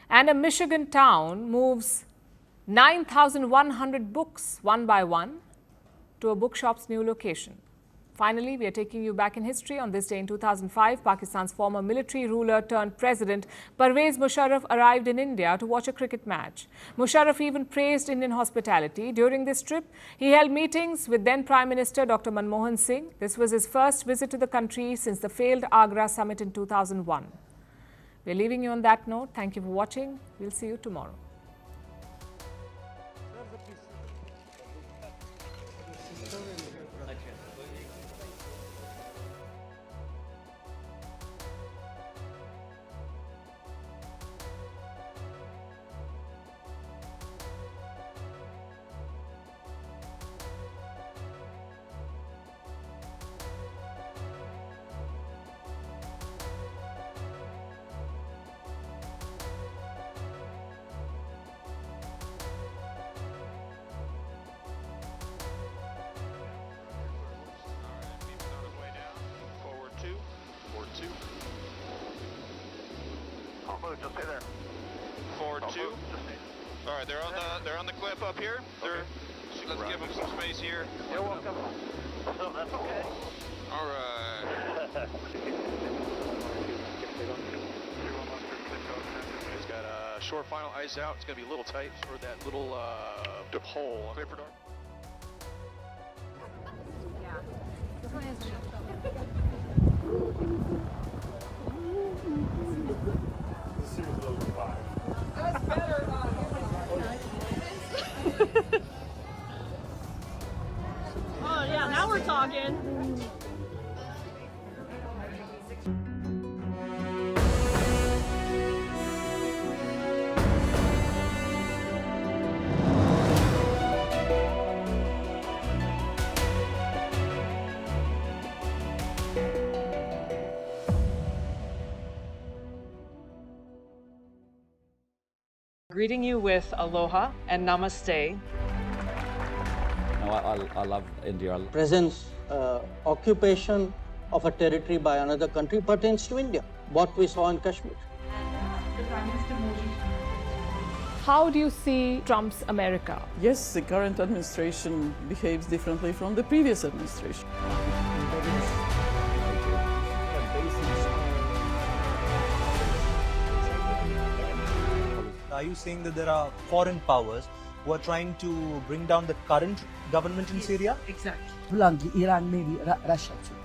And a Michigan town moves 9,100 books one by one to a bookshop's new location. Finally, we are taking you back in history. On this day in 2005, Pakistan's former military ruler turned president Pervez Musharraf arrived in India to watch a cricket match. Musharraf even praised Indian hospitality. During this trip, he held meetings with then Prime Minister Dr. Manmohan Singh. This was his first visit to the country since the failed Agra summit in 2001. We're leaving you on that note. Thank you for watching. We'll see you tomorrow.
Just stay there. Forward two. All right, they're on the cliff up here. Okay. Let's give them some space here. You're welcome. No, that's okay. All right. It's got a short final ice out. It's gonna be a little tight for that little hole. Clear for dark.
That's better. Oh yeah, now we're talking.
Greeting you with aloha and namaste.
I love India. Presence, occupation of a territory by another country pertains to India, what we saw in Kashmir.
How do you see Trump's America?
Yes, the current administration behaves differently from the previous administration.
Are you saying that there are foreign powers who are trying to bring down the current government in Syria?
Exactly.
Iran, maybe Russia too.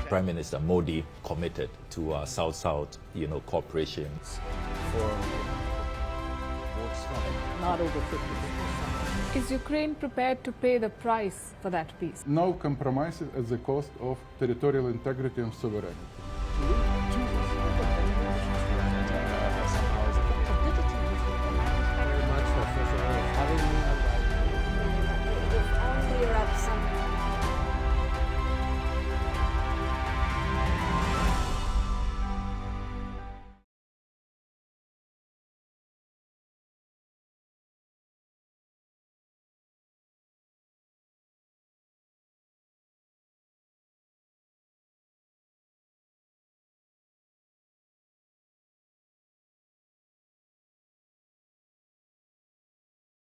Prime Minister Modi committed to South-South, cooperation.
Not over 50%.
Is Ukraine prepared to pay the price for that peace?
No compromises at the cost of territorial integrity and sovereignty.